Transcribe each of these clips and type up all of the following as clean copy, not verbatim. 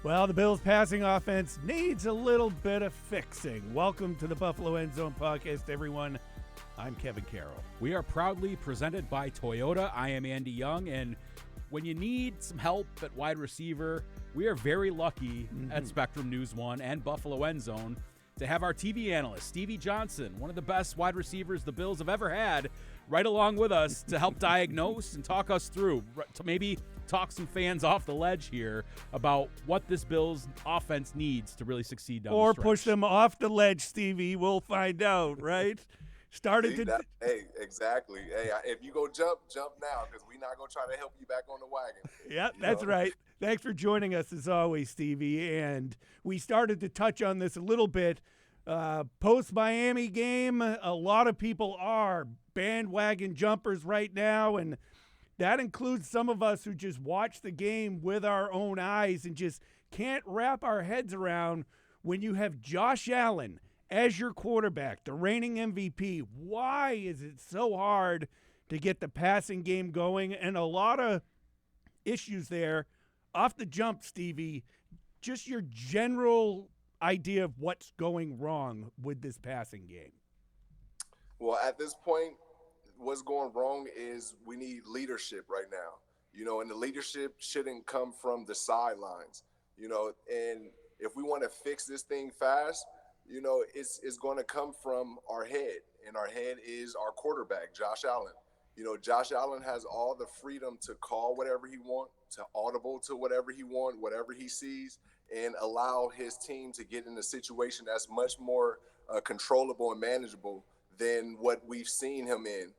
Well, the Bills' passing offense needs a little bit of fixing. Welcome to the Buffalo End Zone Podcast, everyone. I'm Kevin Carroll. We are proudly presented by Toyota. I am Andy Young, and when you need some help at wide receiver, we are very lucky at Spectrum News 1 and Buffalo End Zone to have our TV analyst, Stevie Johnson, one of the best wide receivers the Bills have ever had, right along with us to help diagnose and talk us through, to maybe talk some fans off the ledge here about what this Bills offense needs to really succeed down the stretch. Or push them off the ledge, Stevie. We'll find out, right? Hey, exactly. Hey, if you go jump now, because we're not going to try to help you back on the wagon. Yeah, that's right. Thanks for joining us as always, Stevie. And we started to touch on this a little bit. Post-Miami game, a lot of people are bandwagon jumpers right now, and that includes some of us who just watch the game with our own eyes and just can't wrap our heads around when you have Josh Allen as your quarterback, the reigning MVP. Why is it so hard to get the passing game going? And a lot of issues there. Off the jump, Stevie, just your general idea of what's going wrong with this passing game. Well, at this point, what's going wrong is we need leadership right now, and the leadership shouldn't come from the sidelines, and if we want to fix this thing fast, it's going to come from our head, and our head is our quarterback, Josh Allen. Josh Allen has all the freedom to call whatever he wants, to audible to whatever he wants, whatever he sees, and allow his team to get in a situation that's much more controllable and manageable than what we've seen him in.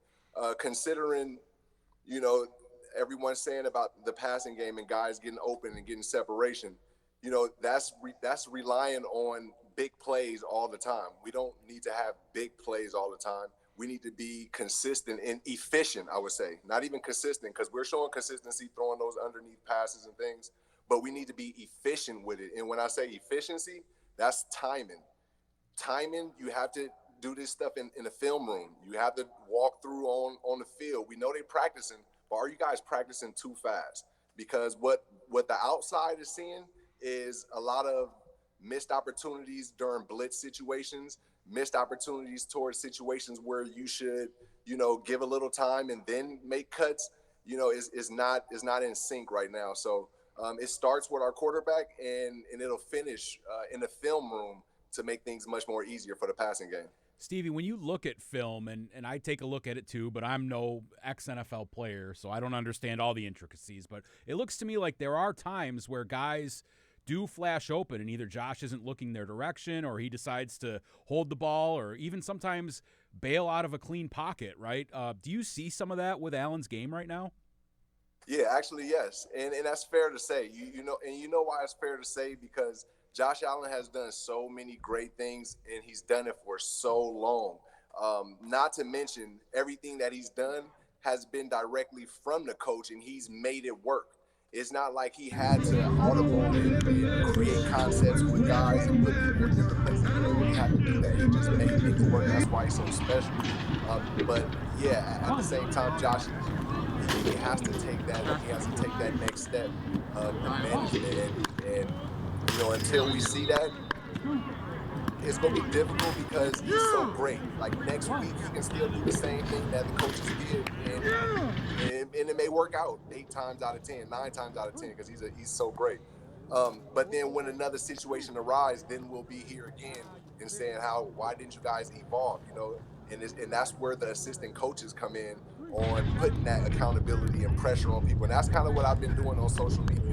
Considering, everyone's saying about the passing game and guys getting open and getting separation, that's relying on big plays all the time. We don't need to have big plays all the time. We need to be consistent and efficient, I would say. Not even consistent, because we're showing consistency throwing those underneath passes and things, but we need to be efficient with it. And when I say efficiency, that's timing. Timing, you have to do this stuff in the film room. You have to walk through on the field. We know they're practicing, but are you guys practicing too fast? Because what the outside is seeing is a lot of missed opportunities during blitz situations, missed opportunities towards situations where you should, give a little time and then make cuts, is not in sync right now. So it starts with our quarterback and it'll finish in the film room to make things much more easier for the passing game. Stevie, when you look at film, and I take a look at it too, but I'm no ex-NFL player, so I don't understand all the intricacies, but it looks to me like there are times where guys do flash open and either Josh isn't looking their direction or he decides to hold the ball or even sometimes bail out of a clean pocket, right? Do you see some of that with Allen's game right now? Yeah, actually, yes. And that's fair to say. You know why it's fair to say? Because Josh Allen has done so many great things, and he's done it for so long. Not to mention, everything that he's done has been directly from the coach, and he's made it work. It's not like he had to audible and create concepts with guys and put people in different places. He didn't really have to do that. He just made things work. That's why he's so special. But, yeah, at the same time, Josh, he has to take that. He has to take that next step of management and until we see that, it's going to be difficult because he's so great. Like next week, he can still do the same thing that the coaches did, and it may work out 8 times out of 10, 9 times out of 10 because he's so great. But then when another situation arises, then we'll be here again and saying why didn't you guys evolve? And that's where the assistant coaches come in on putting that accountability and pressure on people. And that's kind of what I've been doing on social media.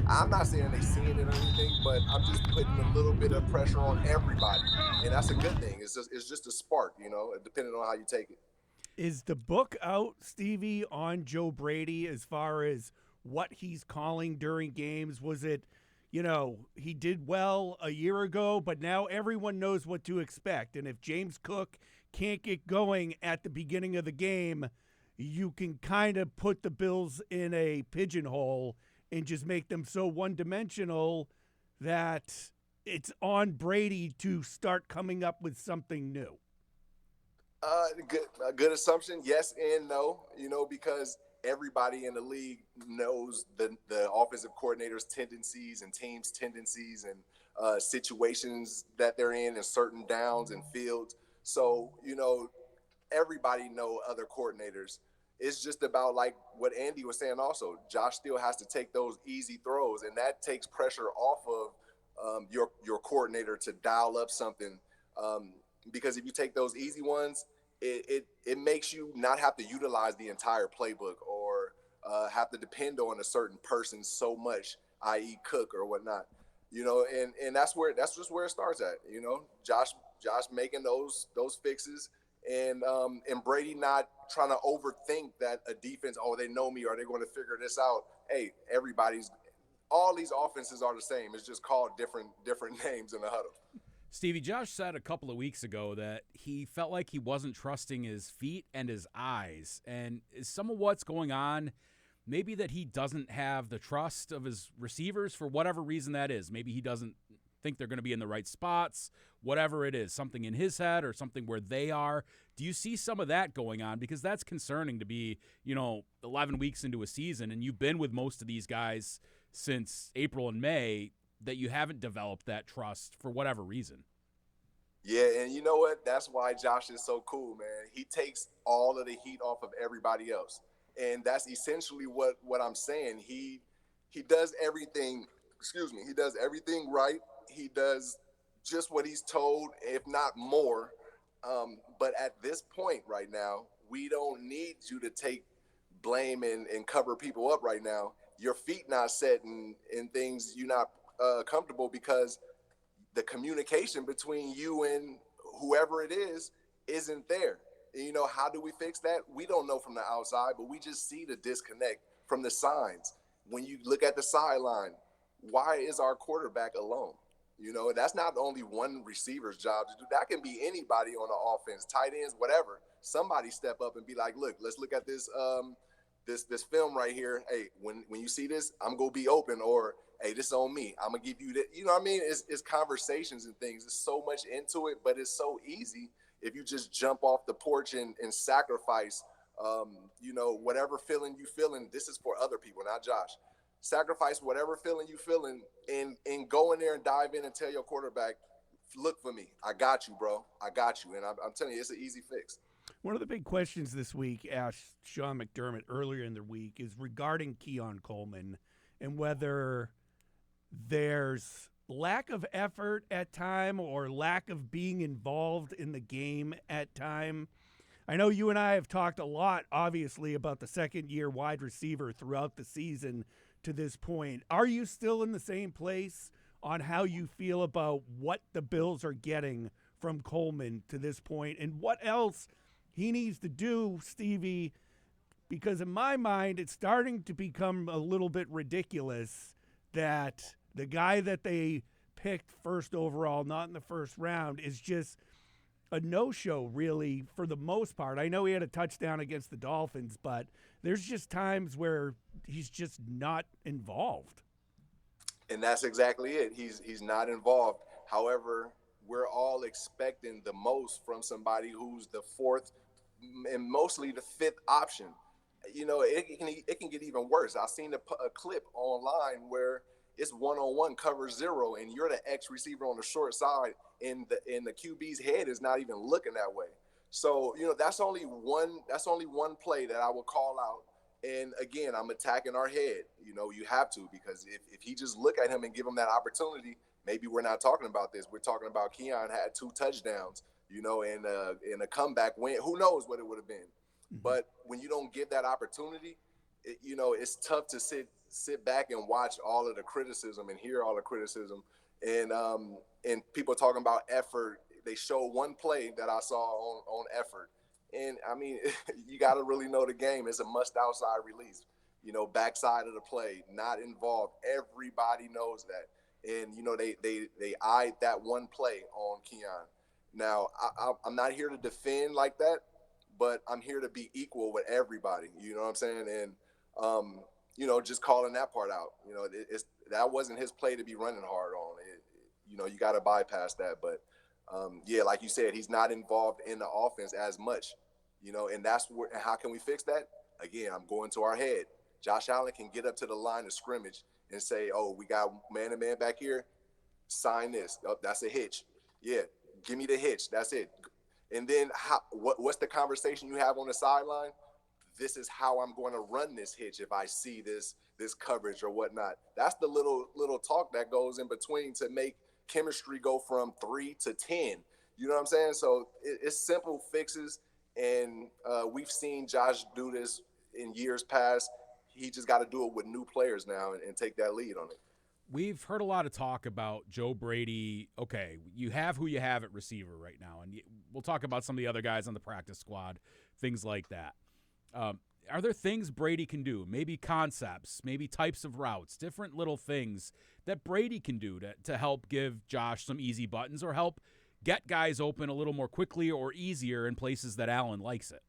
I'm not saying they're seeing it or anything, but I'm just putting a little bit of pressure on everybody. And that's a good thing. It's just a spark, depending on how you take it. Is the book out, Stevie, on Joe Brady as far as what he's calling during games? Was it, he did well a year ago, but now everyone knows what to expect. And if James Cook can't get going at the beginning of the game, you can kind of put the Bills in a pigeonhole and just make them so one-dimensional that it's on Brady to start coming up with something new. A good assumption, yes and no, because everybody in the league knows the offensive coordinator's tendencies and team's tendencies and situations that they're in certain downs and fields. So, everybody know other coordinators. It's just about, like what Andy was saying also, Josh still has to take those easy throws, and that takes pressure off of your coordinator to dial up something. Because if you take those easy ones, it makes you not have to utilize the entire playbook or have to depend on a certain person so much, i.e. Cook or whatnot. And that's just where it starts at. Josh making those fixes, and Brady not trying to overthink that a defense, they know me, or they're going to figure this out. Hey, all these offenses are the same. It's just called different names in the huddle. Stevie, Josh said a couple of weeks ago that he felt like he wasn't trusting his feet and his eyes. And is some of what's going on maybe that he doesn't have the trust of his receivers for whatever reason that is? Maybe he doesn't think they're going to be in the right spots, whatever it is, something in his head or something where they are. Do you see some of that going on? Because that's concerning to be, 11 weeks into a season, and you've been with most of these guys since April and May, that you haven't developed that trust for whatever reason. Yeah, and you know what? That's why Josh is so cool, man. He takes all of the heat off of everybody else. And that's essentially what I'm saying. He does everything, he does everything right. He does just what he's told, if not more. But at this point right now, we don't need you to take blame and cover people up right now. Your feet not set in things you're not comfortable, because the communication between you and whoever it is isn't there. And, how do we fix that? We don't know from the outside, but we just see the disconnect from the signs. When you look at the sideline, why is our quarterback alone? That's not only one receiver's job to do. That can be anybody on the offense, tight ends, whatever. Somebody step up and be like, look, let's look at this this film right here. Hey, when you see this, I'm going to be open, or hey, this is on me. I'm going to give you that. You know what I mean? It's conversations and things. There's so much into it, but it's so easy if you just jump off the porch and sacrifice, whatever feeling you feeling. This is for other people, not Josh. Sacrifice whatever feeling you feeling and go in there and dive in and tell your quarterback, look for me. I got you, bro. I got you. And I'm telling you, it's an easy fix. One of the big questions this week, asked Sean McDermott earlier in the week, is regarding Keon Coleman and whether there's lack of effort at time or lack of being involved in the game at time. I know you and I have talked a lot, obviously, about the second-year wide receiver throughout the season to this point. Are you still in the same place on how you feel about what the Bills are getting from Coleman to this point, and what else he needs to do, Stevie? Because in my mind, it's starting to become a little bit ridiculous that the guy that they picked first overall, not in the first round, is just a no-show, really, for the most part. I know he had a touchdown against the Dolphins, but there's just times where he's just not involved. And that's exactly it. He's not involved. However, we're all expecting the most from somebody who's the fourth and mostly the fifth option. It can get even worse. I've seen a clip online where it's one-on-one cover zero, and you're the X receiver on the short side, and the QB's head is not even looking that way. So, that's only one play that I will call out. And again, I'm attacking our head. You have to, because if he just look at him and give him that opportunity, maybe we're not talking about this. We're talking about Keon had 2 touchdowns, and a comeback win. Who knows what it would have been? Mm-hmm. But when you don't get that opportunity, it's tough to sit back and watch all of the criticism and hear all the criticism. And people talking about effort. They show one play that I saw on effort. And, I mean, you got to really know the game. It's a must outside release, backside of the play, not involved. Everybody knows that. And, they eyed that one play on Keon. Now, I'm not here to defend like that, but I'm here to be equal with everybody. You know what I'm saying? And, just calling that part out. That wasn't his play to be running hard on. You got to bypass that. But, like you said, he's not involved in the offense as much. And that's how can we fix that? again, I'm going to our head. Josh Allen can get up to the line of scrimmage and say, oh, we got man-to-man back here. Sign this. Oh, that's a hitch. Yeah, give me the hitch. That's it. And then what's the conversation you have on the sideline? This is how I'm going to run this hitch if I see this coverage or whatnot. That's the little talk that goes in between to make chemistry go from 3 to 10. You know what I'm saying? So it's simple fixes, and we've seen Josh do this in years past. He just got to do it with new players now and take that lead on it. We've heard a lot of talk about Joe Brady. Okay, you have who you have at receiver right now, and we'll talk about some of the other guys on the practice squad, things like that. Are there things Brady can do, maybe concepts, maybe types of routes, different little things that Brady can do to help give Josh some easy buttons or help get guys open a little more quickly or easier in places that Allen likes it?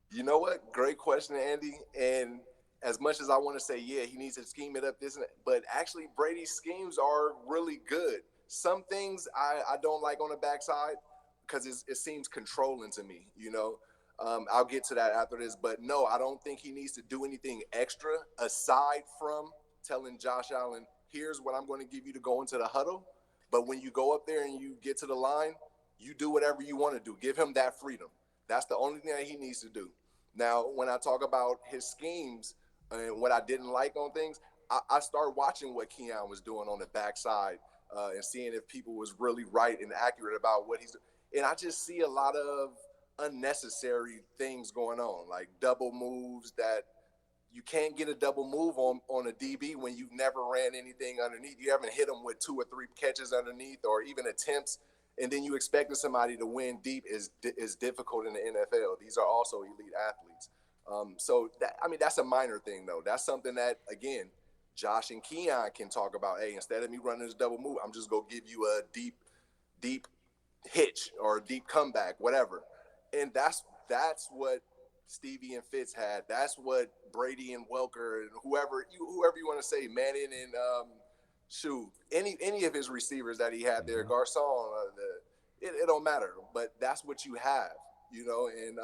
You know what? Great question, Andy. And as much as I want to say, yeah, he needs to scheme it up, this and that, but actually Brady's schemes are really good. Some things I don't like on the backside because it seems controlling to me, you know. I'll get to that after this, but no, I don't think he needs to do anything extra aside from telling Josh Allen, here's what I'm going to give you to go into the huddle. But when you go up there and you get to the line, you do whatever you want to do. Give him that freedom. That's the only thing that he needs to do. Now, when I talk about his schemes and what I didn't like on things, I started watching what Keon was doing on the backside and seeing if people was really right and accurate about what he's doing. And I just see a lot of unnecessary things going on, like double moves that you can't get a double move on a DB when you've never ran anything underneath. You haven't hit them with 2 or 3 catches underneath or even attempts, and then you expecting somebody to win deep is difficult in the NFL. These are also elite athletes. So that's a minor thing though. That's something that, again, Josh and Keon can talk about. Hey, instead of me running this double move, I'm just gonna give you a deep hitch or a deep comeback, whatever. And that's what Stevie and Fitz had. That's what Brady and Welker and whoever you want to say, Manning and any of his receivers that he had there, Garcon, it don't matter. But that's what you have, you know, and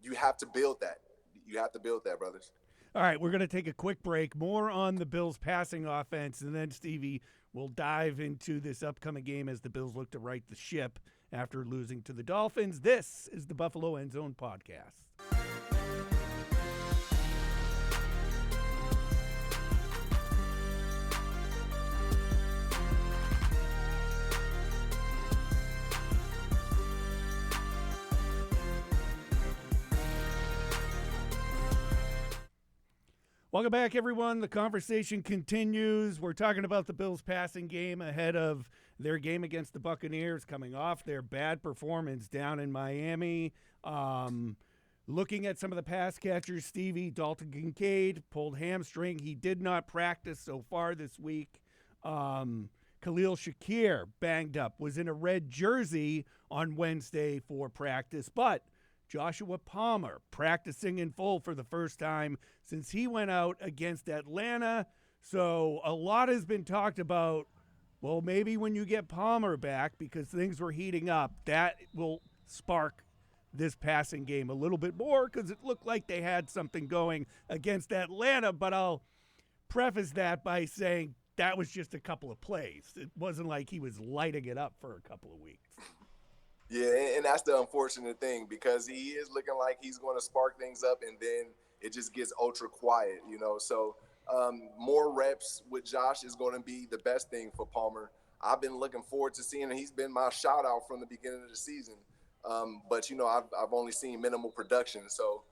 you have to build that. You have to build that, brothers. All right, we're going to take a quick break. More on the Bills' passing offense, and then Stevie will dive into this upcoming game as the Bills look to right the ship after losing to the Dolphins. This is the Buffalo End Zone Podcast. Welcome back, everyone. The conversation continues. We're talking about the Bills' passing game ahead of their game against the Buccaneers, coming off their bad performance down in Miami. Looking at some of the pass catchers, Stevie, Dalton Kincaid pulled hamstring. He did not practice so far this week. Khalil Shakir banged up, was in a red jersey on Wednesday for practice, but Joshua Palmer practicing in full for the first time since he went out against Atlanta. So a lot has been talked about, well, maybe when you get Palmer back, because things were heating up, that will spark this passing game a little bit more because it looked like they had something going against Atlanta. But I'll preface that by saying that was just a couple of plays. It wasn't like he was lighting it up for a couple of weeks. Yeah, and that's the unfortunate thing because he is looking like he's going to spark things up and then it just gets ultra quiet, you know. So more reps with Josh is going to be the best thing for Palmer. I've been looking forward to seeing him. He's been my shout out from the beginning of the season. But, you know, I've only seen minimal production. So,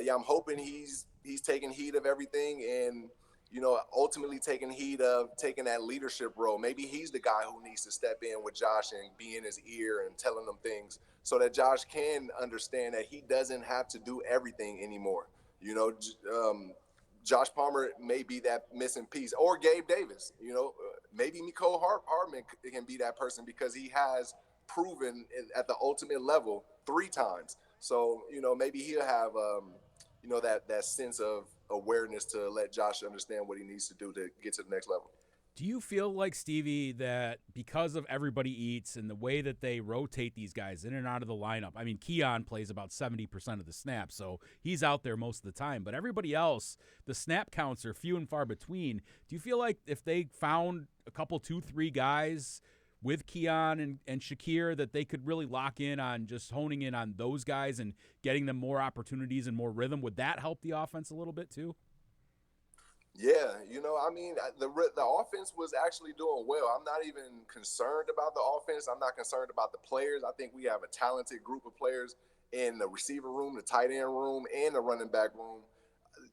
yeah, I'm hoping he's taking heed of everything and, you know, ultimately taking heed of taking that leadership role. Maybe he's the guy who needs to step in with Josh and be in his ear and telling him things so that Josh can understand that he doesn't have to do everything anymore. You know, Josh Palmer may be that missing piece, or Gabe Davis, you know, maybe Mecole Hardman can be that person because he has proven at the ultimate level 3 times. So, you know, maybe he'll have, you know, that sense of awareness to let Josh understand what he needs to do to get to the next level. Do you feel like, Stevie, that because of everybody eats and the way that they rotate these guys in and out of the lineup, I mean, Keon plays about 70% of the snaps, so he's out there most of the time. But everybody else, the snap counts are few and far between. Do you feel like if they found a couple, 2-3 guys with Keon and Shakir that they could really lock in on just honing in on those guys and getting them more opportunities and more rhythm, would that help the offense a little bit too? Yeah, I mean, the offense was actually doing well. I'm not even concerned about the offense. I'm not concerned about the players. I think we have a talented group of players in the receiver room, the tight end room, and the running back room.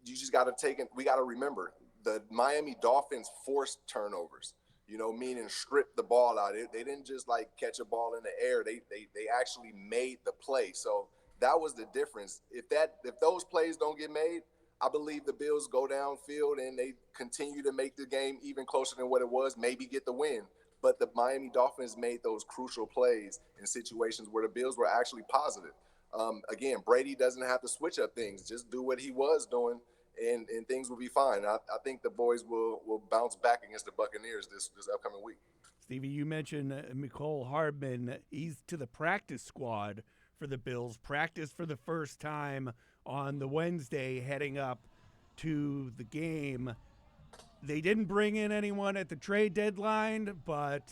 You just got to we got to remember, the Miami Dolphins forced turnovers, meaning strip the ball out. They didn't just like catch a ball in the air. They actually made the play. So that was the difference. If those plays don't get made, I believe the Bills go downfield and they continue to make the game even closer than what it was, maybe get the win. But the Miami Dolphins made those crucial plays in situations where the Bills were actually positive. Again, Brady doesn't have to switch up things. Just do what he was doing, and things will be fine. I think the boys will bounce back against the Buccaneers this upcoming week. Stevie, you mentioned Mecole Hardman. He's to the practice squad for the Bills. Practice for the first time on the Wednesday heading up to the game. They didn't bring in anyone at the trade deadline, but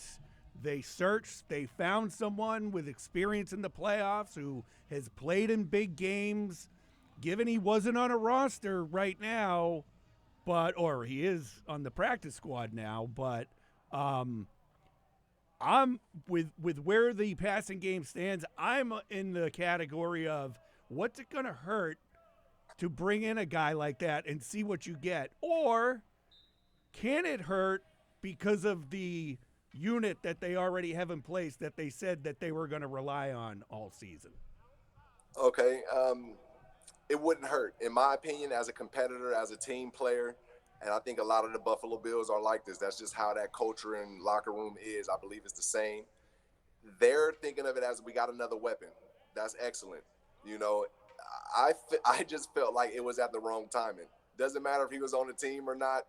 they searched. They found someone with experience in the playoffs who has played in big games. Given he wasn't on a roster right now, or he is on the practice squad now, but I'm with where the passing game stands, I'm in the category of what's it going to hurt to bring in a guy like that and see what you get? Or can it hurt because of the unit that they already have in place that they said that they were going to rely on all season? Okay. It wouldn't hurt. In my opinion, as a competitor, as a team player, and I think a lot of the Buffalo Bills are like this. That's just how that culture and locker room is. I believe it's the same. They're thinking of it as we got another weapon. That's excellent. I just felt like it was at the wrong timing. Doesn't matter if he was on the team or not.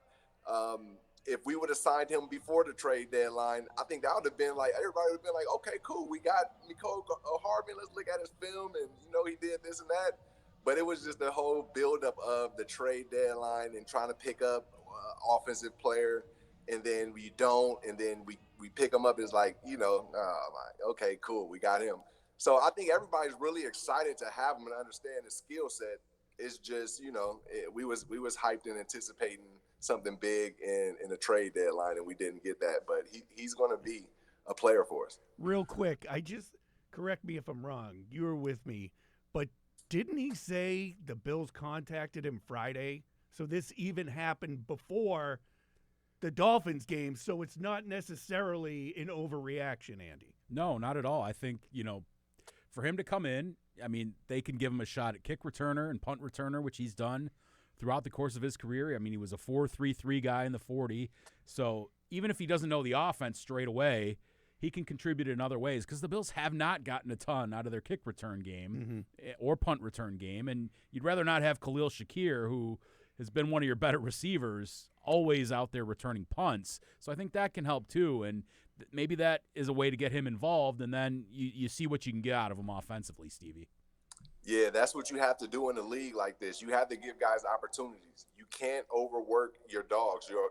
If we would have signed him before the trade deadline, I think that would have been like, everybody would have been like, okay, cool. We got Mecole Hardman. Let's look at his film. And, he did this and that. But it was just the whole buildup of the trade deadline and trying to pick up offensive player, and then we don't, and then we pick him up. It's like, okay, cool, we got him. So I think everybody's really excited to have him and understand his skill set. It's just, we was hyped and anticipating something big in the trade deadline, and we didn't get that. But he's going to be a player for us. Real quick, correct me if I'm wrong. You were with me, but didn't he say the Bills contacted him Friday? So this even happened before the Dolphins game, so it's not necessarily an overreaction, Andy. No, not at all. I think, for him to come in, I mean, they can give him a shot at kick returner and punt returner, which he's done throughout the course of his career. I mean, he was a 4.33 guy in the 40. So even if he doesn't know the offense straight away, he can contribute in other ways, because the Bills have not gotten a ton out of their kick return game or punt return game. And you'd rather not have Khalil Shakir, who has been one of your better receivers, always out there returning punts. So I think that can help too. And maybe that is a way to get him involved, and then you see what you can get out of him offensively, Stevie. Yeah, that's what you have to do in a league like this. You have to give guys opportunities. You can't overwork your dogs, your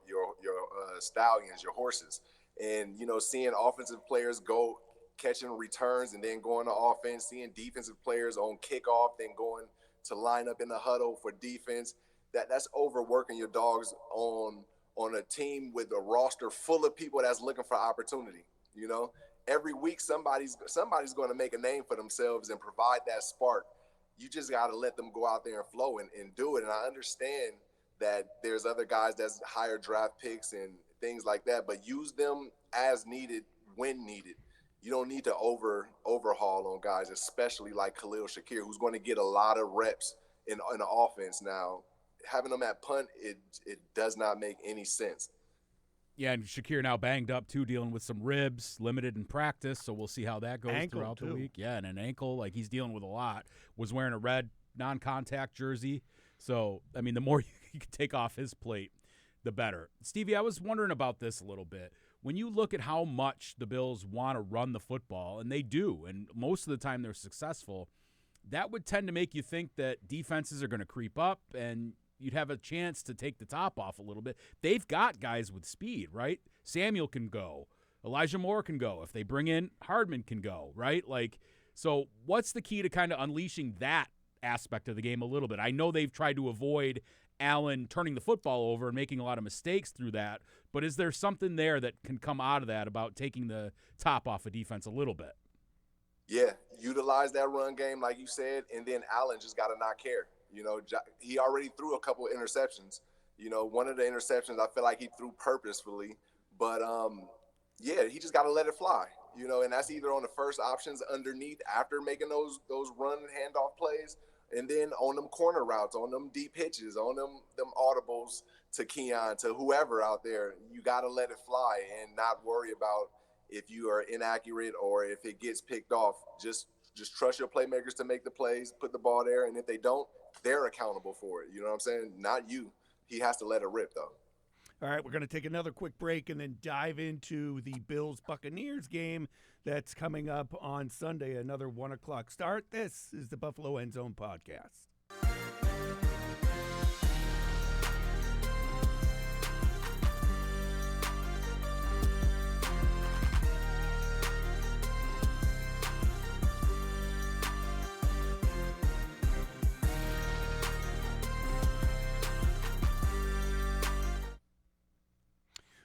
stallions, your horses. And, seeing offensive players go catching returns and then going to offense, seeing defensive players on kickoff, then going to line up in the huddle for defense, that's overworking your dogs on a team with a roster full of people that's looking for opportunity. Every week somebody's going to make a name for themselves and provide that spark. You just got to let them go out there and flow and do it. And I understand that there's other guys that's higher draft picks and things like that, but use them as needed when needed. You don't need to overhaul on guys, especially like Khalil Shakir, who's going to get a lot of reps in the offense now. Having them at punt, it does not make any sense. Yeah, and Shakir now banged up too, dealing with some ribs, limited in practice, so we'll see how that goes throughout the week. Yeah, and an ankle, like he's dealing with a lot. Was wearing a red non-contact jersey. So, I mean, the more you can take off his plate, the better. Stevie, I was wondering about this a little bit. When you look at how much the Bills want to run the football, and they do, and most of the time they're successful, that would tend to make you think that defenses are going to creep up and you'd have a chance to take the top off a little bit. They've got guys with speed, right? Samuel can go. Elijah Moore can go. If they bring in Hardman can go, right? Like, so what's the key to kind of unleashing that aspect of the game a little bit? I know they've tried to avoid Allen turning the football over and making a lot of mistakes through that, but is there something there that can come out of that about taking the top off of defense a little bit? Yeah, utilize that run game like you said, and then Allen just got to not care. He already threw a couple of interceptions. One of the interceptions I feel like he threw purposefully, but yeah, he just got to let it fly. And that's either on the first options underneath after making those run handoff plays, and then on them corner routes, on them deep hitches, on them audibles to Keon, to whoever out there. You got to let it fly and not worry about if you are inaccurate or if it gets picked off. Just trust your playmakers to make the plays, put the ball there, and if they don't, they're accountable for it. You know what I'm saying? Not you. He has to let it rip, though. All right, we're going to take another quick break and then dive into the Bills-Buccaneers game that's coming up on Sunday, another 1 o'clock start. This is the Buffalo End Zone Podcast.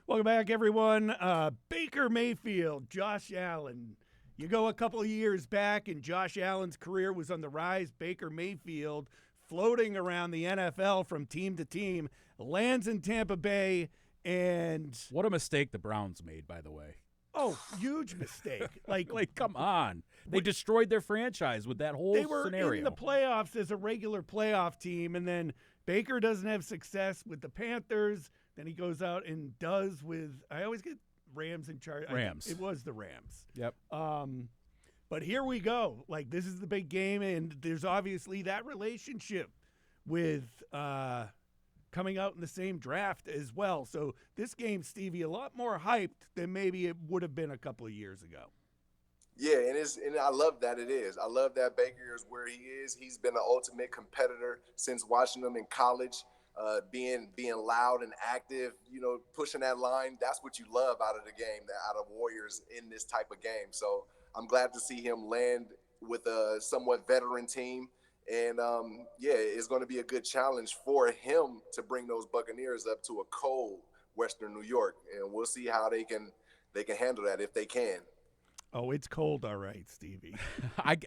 Welcome back, everyone. Baker Mayfield, Josh Allen. You go a couple of years back, and Josh Allen's career was on the rise. Baker Mayfield, floating around the NFL from team to team, lands in Tampa Bay, and what a mistake the Browns made, by the way. Oh, huge mistake! Like, come on, they destroyed their franchise with that whole scenario. They were in the playoffs as a regular playoff team, and then Baker doesn't have success with the Panthers. Then he goes out and does with, I always get Rams in charge. Rams. It was the Rams. Yep. But here we go. Like, this is the big game, and there's obviously that relationship with coming out in the same draft as well. So this game, Stevie, a lot more hyped than maybe it would have been a couple of years ago. Yeah, and I love that it is. I love that Baker is where he is. He's been the ultimate competitor since watching him in college. Being loud and active, pushing that line. That's what you love out of the game, out of Warriors in this type of game. So I'm glad to see him land with a somewhat veteran team. And, it's going to be a good challenge for him to bring those Buccaneers up to a cold Western New York. And we'll see how they can handle that if they can. Oh, it's cold, all right, Stevie.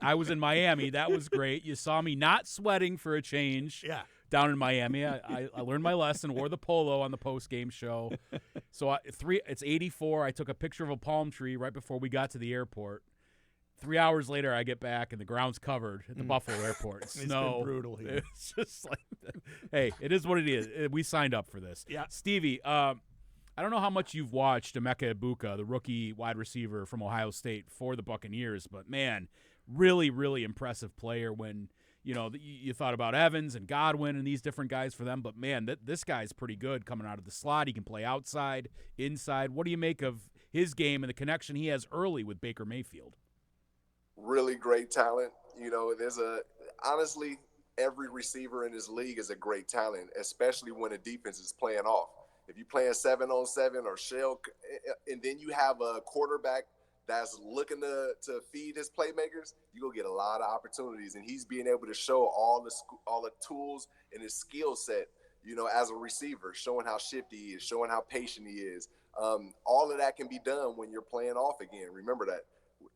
I was in Miami. That was great. You saw me not sweating for a change. Yeah. Down in Miami, I learned my lesson, wore the polo on the post-game show. So it's 84. I took a picture of a palm tree right before we got to the airport. 3 hours later, I get back, and the ground's covered at the Buffalo airport. It's snow. been brutal here. It's just like, hey, it is what it is. We signed up for this. Yeah. Stevie, I don't know how much you've watched Emeka Egbuka, the rookie wide receiver from Ohio State for the Buccaneers, but, man, really, really impressive player when – you thought about Evans and Godwin and these different guys for them, but, man, this guy's pretty good coming out of the slot. He can play outside, inside. What do you make of his game and the connection he has early with Baker Mayfield? Really great talent. Honestly, every receiver in this league is a great talent, especially when a defense is playing off. If you're playing 7-on-7 or shell, and then you have a quarterback that's looking to feed his playmakers, you're going to get a lot of opportunities. And he's being able to show all the tools in his skill set, as a receiver, showing how shifty he is, showing how patient he is. All of that can be done when you're playing off again. Remember that.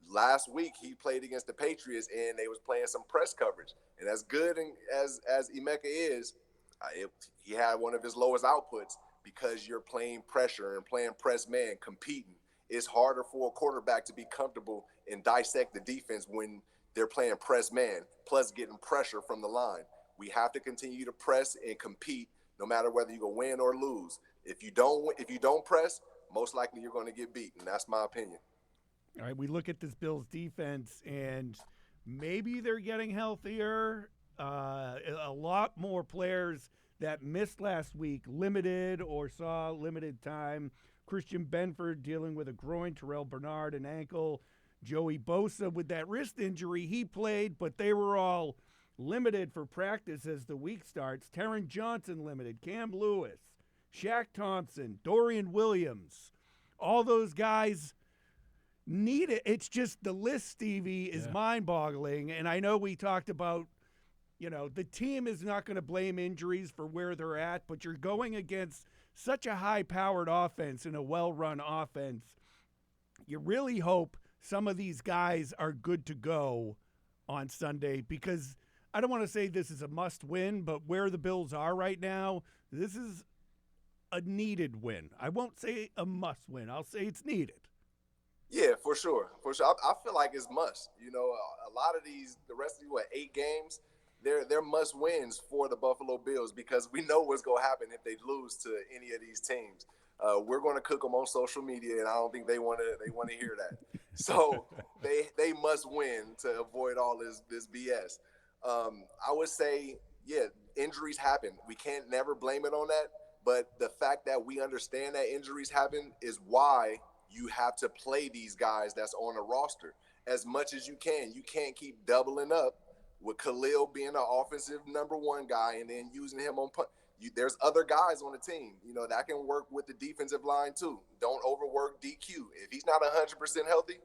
Last week, he played against the Patriots, and they was playing some press coverage. And as good as Emeka is, he had one of his lowest outputs because you're playing pressure and playing press man, competing. It's harder for a quarterback to be comfortable and dissect the defense when they're playing press man, plus getting pressure from the line. We have to continue to press and compete no matter whether you go win or lose. If you don't press, most likely you're going to get beaten. That's my opinion. All right, we look at this Bills defense, and maybe they're getting healthier. A lot more players that missed last week, limited or saw limited time. Christian Benford dealing with a groin, Terrel Bernard an ankle, Joey Bosa with that wrist injury. He played, but they were all limited for practice as the week starts. Taron Johnson limited, Cam Lewis, Shaq Thompson, Dorian Williams. All those guys need it. It's just the list, Stevie, is mind-boggling. And I know we talked about, the team is not going to blame injuries for where they're at, but you're going against such a high-powered offense and a well-run offense. You really hope some of these guys are good to go on Sunday, because I don't want to say this is a must-win, but where the Bills are right now, this is a needed win. I won't say a must-win. I'll say it's needed. Yeah, for sure. I feel like it's must. A lot of the rest of these 8 games, they're must wins for the Buffalo Bills, because we know what's going to happen if they lose to any of these teams. We're going to cook them on social media, and I don't think they want to hear that. So they must win to avoid all this BS. I would say, injuries happen. We can't never blame it on that. But the fact that we understand that injuries happen is why you have to play these guys that's on the roster as much as you can. You can't keep doubling up with Khalil being an offensive number 1 guy and then using him on punt. There's other guys on the team, that can work with the defensive line too. Don't overwork DQ. If he's not 100% healthy,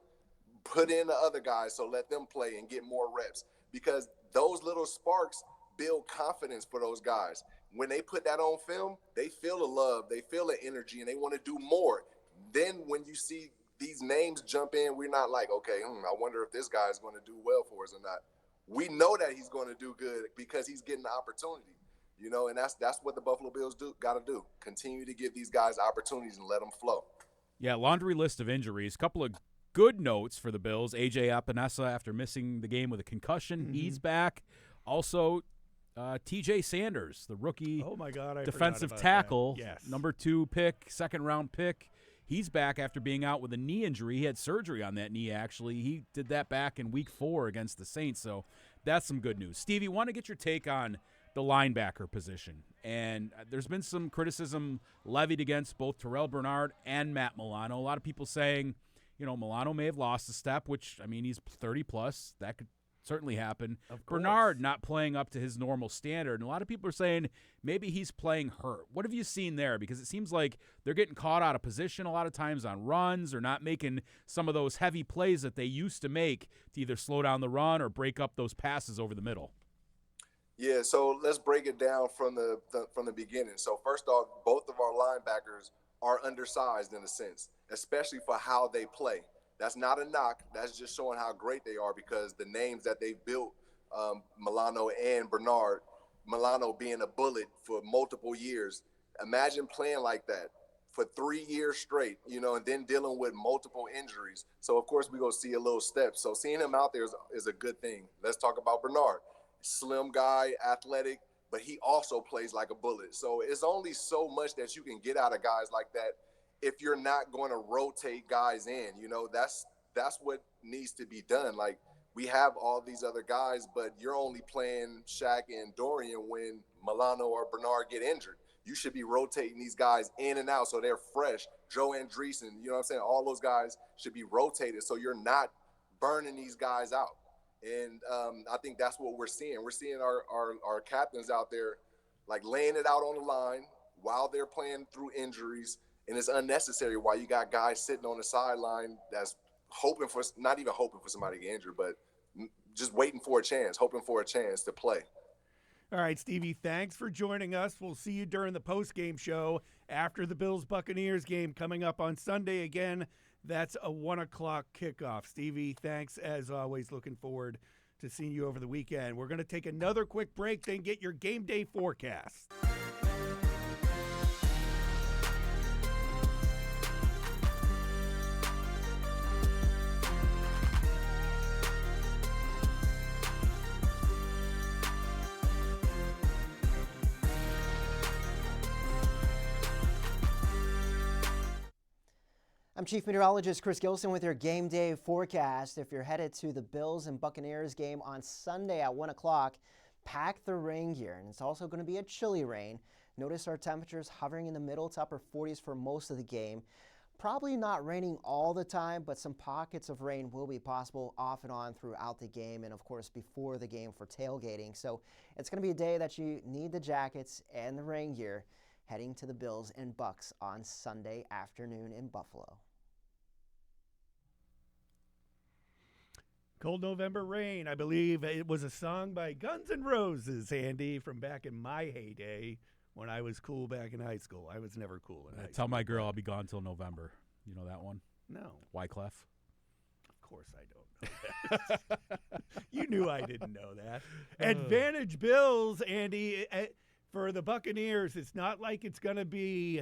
put in the other guys, so let them play and get more reps, because those little sparks build confidence for those guys. When they put that on film, they feel the love, they feel the energy, and they want to do more. Then when you see these names jump in, we're not like, okay, I wonder if this guy is going to do well for us or not. We know that he's going to do good because he's getting the opportunity, and that's what the Buffalo Bills got to do. Continue to give these guys opportunities and let them flow. Yeah, laundry list of injuries. Couple of good notes for the Bills. A.J. Epenesa, after missing the game with a concussion, he's back. Also, T.J. Sanders, the rookie defensive tackle, number 2 pick, second-round pick. He's back after being out with a knee injury. He had surgery on that knee, actually. He did that back in Week 4 against the Saints, so that's some good news. Stevie, want to get your take on the linebacker position. And there's been some criticism levied against both Terrel Bernard and Matt Milano. A lot of people saying, Milano may have lost a step, which, he's 30-plus. That could certainly happen. Bernard not playing up to his normal standard. And a lot of people are saying maybe he's playing hurt. What have you seen there? Because it seems like they're getting caught out of position a lot of times on runs, or not making some of those heavy plays that they used to make to either slow down the run or break up those passes over the middle. Yeah, so let's break it down from the beginning. So first off, both of our linebackers are undersized in a sense, especially for how they play. That's not a knock. That's just showing how great they are, because the names that they've built, Milano and Bernard, Milano being a bullet for multiple years. Imagine playing like that for 3 years straight, and then dealing with multiple injuries. So, of course, we're going to see a little step. So seeing him out there is a good thing. Let's talk about Bernard. Slim guy, athletic, but he also plays like a bullet. So it's only so much that you can get out of guys like that if you're not going to rotate guys in. That's what needs to be done. Like, we have all these other guys, but you're only playing Shaq and Dorian when Milano or Bernard get injured. You should be rotating these guys in and out so they're fresh. Joe Andreessen, all those guys should be rotated so you're not burning these guys out. And I think that's what we're seeing. We're seeing our captains out there, like, laying it out on the line while they're playing through injuries. And it's unnecessary while you got guys sitting on the sideline that's not even hoping for somebody to get injured, but just waiting for a chance, hoping for a chance to play. All right, Stevie, thanks for joining us. We'll see you during the post-game show after the Bills-Buccaneers game coming up on Sunday. Again, that's a 1 o'clock kickoff. Stevie, thanks as always. Looking forward to seeing you over the weekend. We're going to take another quick break, then get your game day forecast. I'm Chief Meteorologist Chris Gilson with your game day forecast. If you're headed to the Bills and Buccaneers game on Sunday at 1 o'clock, Pack the rain gear, and it's also going to be a chilly rain. Notice our temperatures hovering in the middle to upper 40s for most of the game. Probably not raining all the time, but some pockets of rain will be possible off and on throughout the game, and of course before the game for tailgating. So it's going to be a day that you need the jackets and the rain gear heading to the Bills and Bucs on Sunday afternoon in Buffalo. Cold November Rain, I believe it was a song by Guns N' Roses, Andy, from back in my heyday when I was cool back in high school. I was never cool in high school. Tell my girl I'll be gone till November. You know that one? No. Wyclef? Of course I don't know that. You knew I didn't know that. Advantage Bills, Andy, for the Buccaneers. It's not like it's going to be,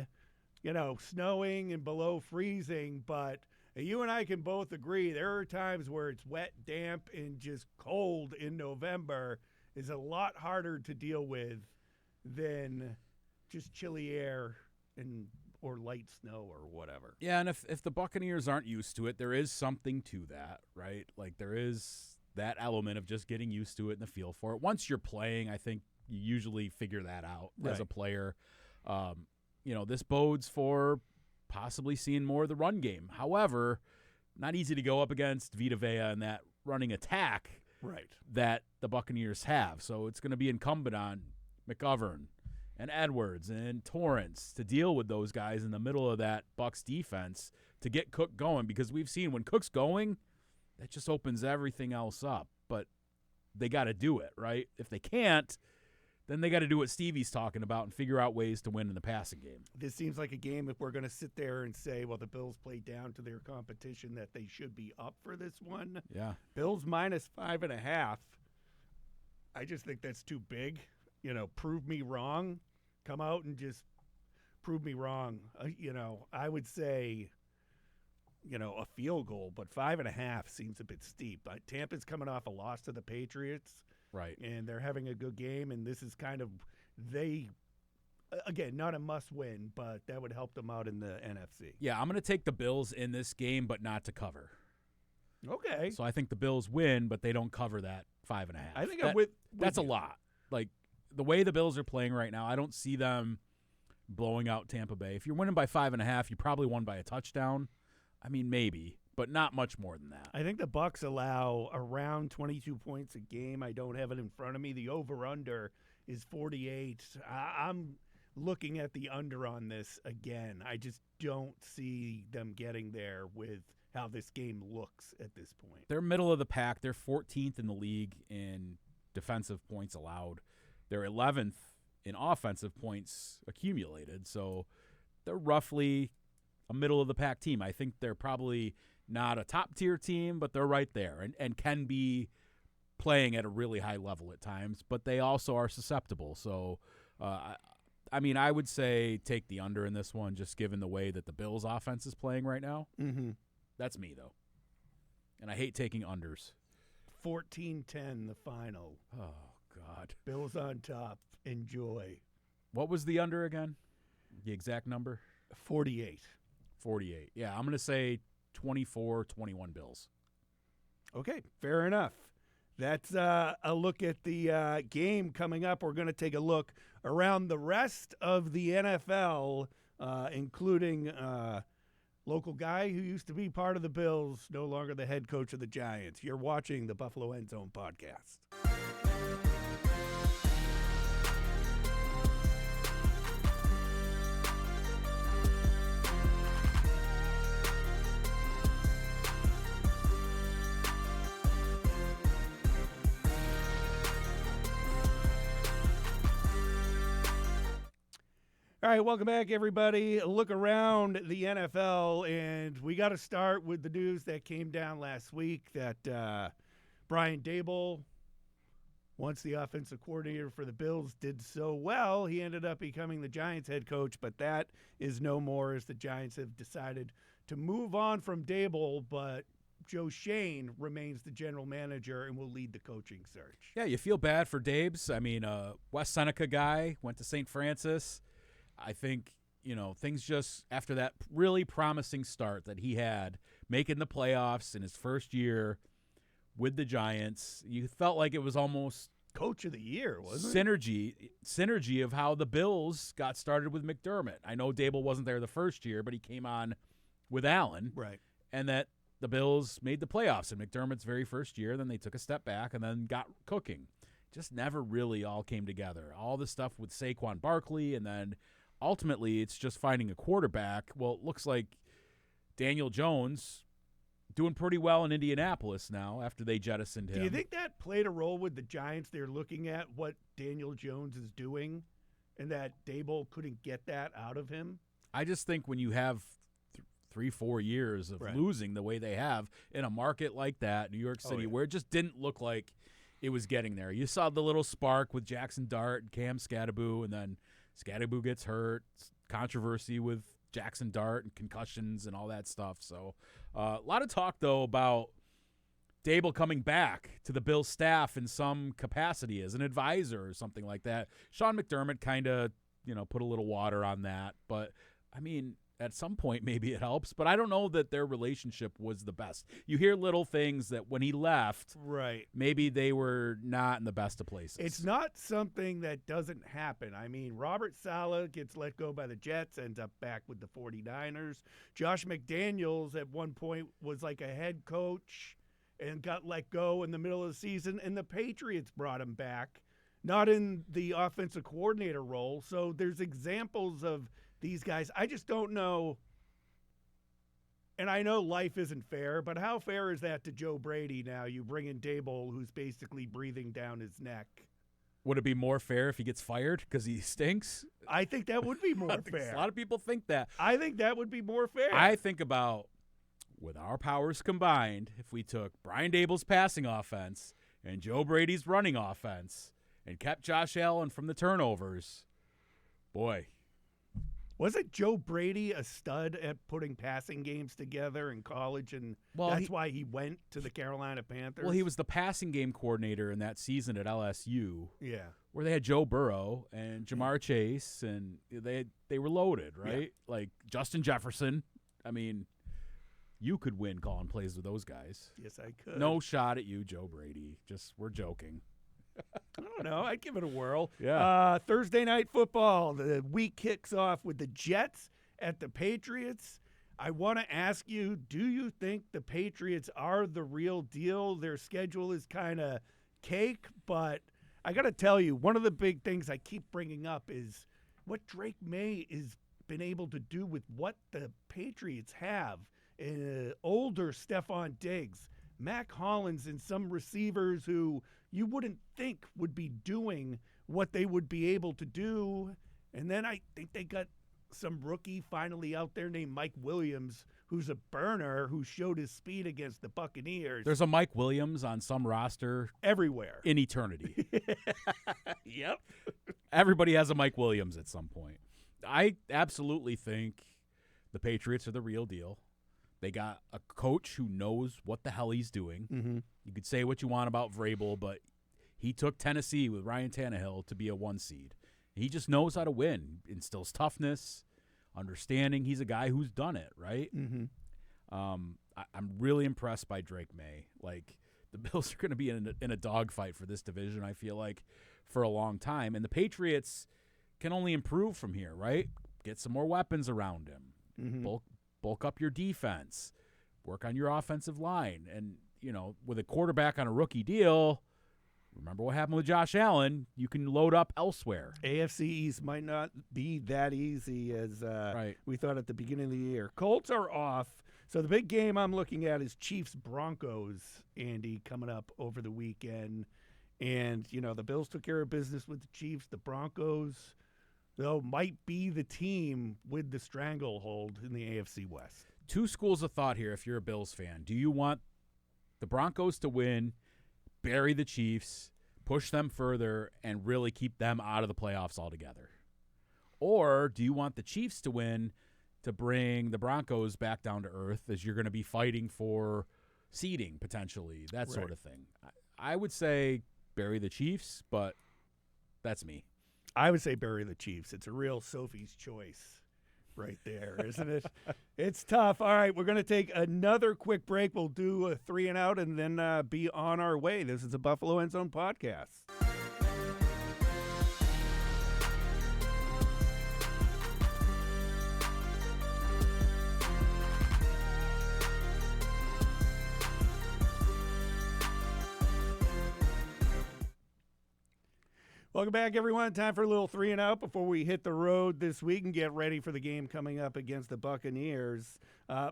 snowing and below freezing, but you and I can both agree there are times where it's wet, damp, and just cold in November is a lot harder to deal with than just chilly air or light snow or whatever. Yeah, and if the Buccaneers aren't used to it, there is something to that, right? Like there is that element of just getting used to it and the feel for it. Once you're playing, I think you usually figure that out as a player. This bodes for possibly seeing more of the run game. However, not easy to go up against Vita Vea and that running attack that the Buccaneers have. So it's going to be incumbent on McGovern and Edwards and Torrance to deal with those guys in the middle of that Bucs defense to get Cook going, because we've seen when Cook's going, that just opens everything else up. But they got to do it, right? If they can't, then they got to do what Stevie's talking about and figure out ways to win in the passing game. This seems like a game, if we're going to sit there and say, well, the Bills played down to their competition, that they should be up for this one. Yeah. Bills -5.5. I just think that's too big. Prove me wrong. Come out and just prove me wrong. I would say, a field goal, but 5.5 seems a bit steep. Tampa's coming off a loss to the Patriots. Right. And they're having a good game, and this is kind of again, not a must-win, but that would help them out in the NFC. Yeah, I'm going to take the Bills in this game, but not to cover. Okay. So I think the Bills win, but they don't cover that 5.5. I think I'm with that's you. a lot. Like, the way the Bills are playing right now, I don't see them blowing out Tampa Bay. If you're winning by 5.5, you probably won by a touchdown. I mean, maybe, but not much more than that. I think the Bucs allow around 22 points a game. I don't have it in front of me. The over-under is 48. I'm looking at the under on this again. I just don't see them getting there with how this game looks at this point. They're middle of the pack. They're 14th in the league in defensive points allowed. They're 11th in offensive points accumulated. So they're roughly a middle-of-the-pack team. I think they're probably not a top-tier team, but they're right there and can be playing at a really high level at times, but they also are susceptible. So, I would say take the under in this one, just given the way that the Bills' offense is playing right now. Mm-hmm. That's me, though. And I hate taking unders. 14-10, the final. Oh, God. Bills on top. Enjoy. What was the under again? The exact number? 48. 48. Yeah, I'm going to say 24-21 Bills. Okay, fair enough. That's a look at the game coming up. We're going to take a look around the rest of the NFL, including local guy who used to be part of the Bills, no longer the head coach of the Giants. You're watching the Buffalo End Zone podcast. All right, welcome back, everybody. A look around the NFL, and we got to start with the news that came down last week that Brian Daboll, once the offensive coordinator for the Bills, did so well, he ended up becoming the Giants head coach, but that is no more, as the Giants have decided to move on from Daboll, but Joe Shane remains the general manager and will lead the coaching search. Yeah, you feel bad for Dabes. I mean, West Seneca guy, went to St. Francis. I think, things just after that really promising start that he had, making the playoffs in his first year with the Giants, you felt like it was almost Coach of the year, wasn't it? Synergy of how the Bills got started with McDermott. I know Dable wasn't there the first year, but he came on with Allen. Right. And that the Bills made the playoffs in McDermott's very first year. Then they took a step back and then got cooking. Just never really all came together. All the stuff with Saquon Barkley, and then ultimately it's just finding a quarterback. Well, it looks like Daniel Jones doing pretty well in Indianapolis now after they jettisoned him. Do you think that played a role with the Giants? They're looking at what Daniel Jones is doing and that Dable couldn't get that out of him? I just think when you have 3-4 years of losing the way they have in a market like that, New York City, where it just didn't look like it was getting there. You saw the little spark with Jackson Dart and Cam Scadaboo, and then Scadaboo gets hurt, controversy with Jackson Dart and concussions and all that stuff. So a lot of talk, though, about Dable coming back to the Bills staff in some capacity as an advisor or something like that. Sean McDermott kind of, put a little water on that. But, I mean, at some point maybe it helps. But I don't know that their relationship was the best. You hear little things that when he left, maybe they were not in the best of places. It's not something that doesn't happen. I mean, Robert Saleh gets let go by the Jets, ends up back with the 49ers. Josh McDaniels at one point was like a head coach and got let go in the middle of the season, and the Patriots brought him back, not in the offensive coordinator role. So there's examples of these guys. I just don't know, and I know life isn't fair, but how fair is that to Joe Brady now? You bring in Dable, who's basically breathing down his neck. Would it be more fair if he gets fired because he stinks? I think that would be more fair. A lot of people think that. I think that would be more fair. I think about, with our powers combined, if we took Brian Dable's passing offense and Joe Brady's running offense and kept Josh Allen from the turnovers, boy. Wasn't Joe Brady a stud at putting passing games together in college, and that's why he went to the Carolina Panthers? Well, he was the passing game coordinator in that season at LSU. Yeah. Where they had Joe Burrow and Jamar Chase, and they were loaded, right? Yeah. Like Justin Jefferson. I mean, you could win calling plays with those guys. Yes, I could. No shot at you, Joe Brady. Just, we're joking. I don't know. I'd give it a whirl. Yeah. Thursday night football. The week kicks off with the Jets at the Patriots. I want to ask you, do you think the Patriots are the real deal? Their schedule is kind of cake, but I got to tell you, one of the big things I keep bringing up is what Drake May has been able to do with what the Patriots have. Older Stephon Diggs, Mac Hollins, and some receivers who you wouldn't think would be doing what they would be able to do. And then I think they got some rookie finally out there named Mike Williams, who's a burner, who showed his speed against the Buccaneers. There's a Mike Williams on some roster everywhere in eternity. Yep. Everybody has a Mike Williams at some point. I absolutely think the Patriots are the real deal. They got a coach who knows what the hell he's doing. Mm-hmm. You could say what you want about Vrabel, but he took Tennessee with Ryan Tannehill to be a 1 seed. He just knows how to win, instills toughness, understanding. He's a guy who's done it, right? Mm-hmm. I'm really impressed by Drake May. Like, the Bills are going to be in a dogfight for this division, I feel like, for a long time. And the Patriots can only improve from here, right? Get some more weapons around him. Mm-hmm. Bulk up your defense, work on your offensive line. And, with a quarterback on a rookie deal, remember what happened with Josh Allen, you can load up elsewhere. AFC East might not be that easy as we thought at the beginning of the year. Colts are off. So the big game I'm looking at is Chiefs-Broncos, Andy, coming up over the weekend. And, the Bills took care of business with the Chiefs. The Broncos, though, might be the team with the stranglehold in the AFC West. Two schools of thought here if you're a Bills fan. Do you want the Broncos to win, bury the Chiefs, push them further, and really keep them out of the playoffs altogether? Or do you want the Chiefs to win to bring the Broncos back down to earth as you're going to be fighting for seeding potentially, that sort of thing? I would say bury the Chiefs, but that's me. I would say bury the Chiefs. It's a real Sophie's choice right there, isn't it? It's tough. All right, we're going to take another quick break. We'll do a 3 and out and then be on our way. This is the Buffalo End Zone Podcast. Welcome back, everyone. Time for a little 3 and out before we hit the road this week and get ready for the game coming up against the Buccaneers.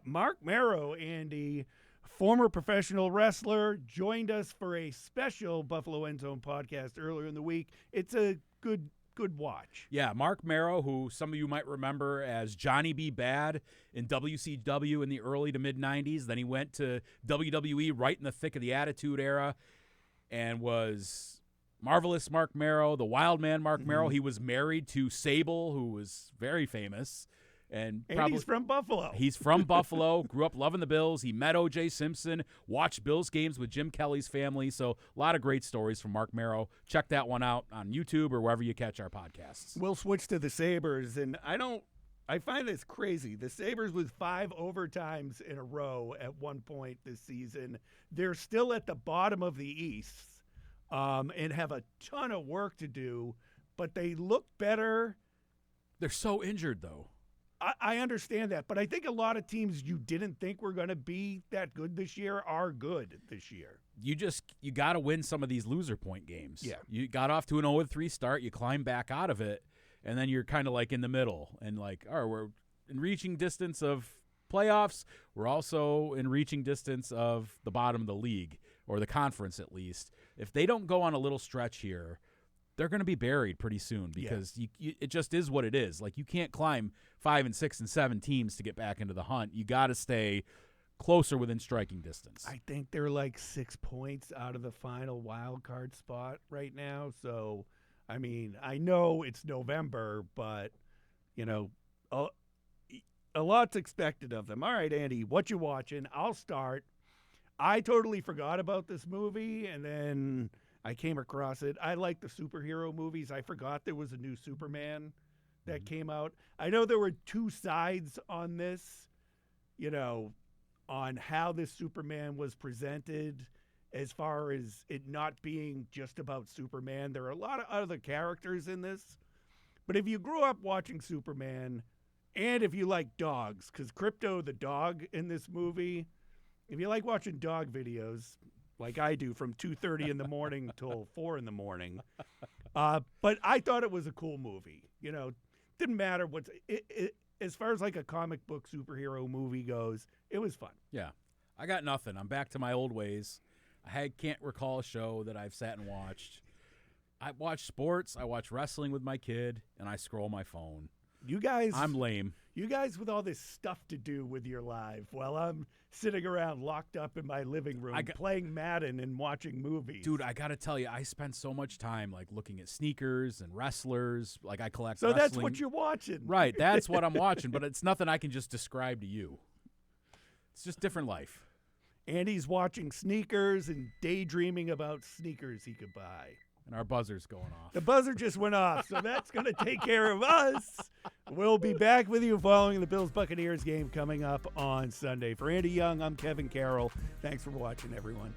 Mark Marrow, Andy, former professional wrestler, joined us for a special Buffalo End Zone podcast earlier in the week. It's a good watch. Yeah, Mark Marrow, who some of you might remember as Johnny B. Bad in WCW in the early to mid-'90s. Then he went to WWE right in the thick of the Attitude Era and was Marvelous Mark Marrow, the Wild Man Mark Marrow. He was married to Sable, who was very famous. And he's from Buffalo. He's from Buffalo, grew up loving the Bills. He met O.J. Simpson, watched Bills games with Jim Kelly's family. So a lot of great stories from Mark Marrow. Check that one out on YouTube or wherever you catch our podcasts. We'll switch to the Sabres, and I find this crazy. The Sabres with 5 overtimes in a row at one point this season. They're still at the bottom of the East and have a ton of work to do, but they look better. They're so injured, though. I understand that, but I think a lot of teams you didn't think were going to be that good this year are good this year. You got to win some of these loser point games. Yeah. You got off to an 0-3 start. You climb back out of it, and then you're kind of like in the middle and like, all right, we're in reaching distance of playoffs. We're also in reaching distance of the bottom of the league or the conference at least. If they don't go on a little stretch here, they're going to be buried pretty soon because it just is what it is. Like, you can't climb 5 and 6 and 7 teams to get back into the hunt. You got to stay closer within striking distance. I think they're like 6 points out of the final wild card spot right now. So, I mean, I know it's November, but, a lot's expected of them. All right, Andy, what you watching? I'll start. I totally forgot about this movie, and then I came across it. I like the superhero movies. I forgot there was a new Superman that came out. I know there were 2 sides on this, on how this Superman was presented as far as it not being just about Superman. There are a lot of other characters in this. But if you grew up watching Superman, and if you like dogs, because Crypto the dog in this movie, if you like watching dog videos, like I do, from 2:30 in the morning till 4 in the morning. But I thought it was a cool movie. Didn't matter as far as like a comic book superhero movie goes, it was fun. Yeah. I got nothing. I'm back to my old ways. I can't recall a show that I've sat and watched. I watch sports, I watch wrestling with my kid, and I scroll my phone. You guys, I'm lame. You guys with all this stuff to do with your life while I'm sitting around locked up in my living room playing Madden and watching movies. Dude, I got to tell you, I spend so much time like looking at sneakers and wrestlers. Like, I collect So wrestling. that's what you're watching. Right, that's what I'm watching, but it's nothing I can just describe to you. It's just different life. Andy's watching sneakers and daydreaming about sneakers he could buy. And our buzzer's going off. The buzzer just went off, so that's going to take care of us. We'll be back with you following the Bills-Buccaneers game coming up on Sunday. For Andy Young, I'm Kevin Carroll. Thanks for watching, everyone.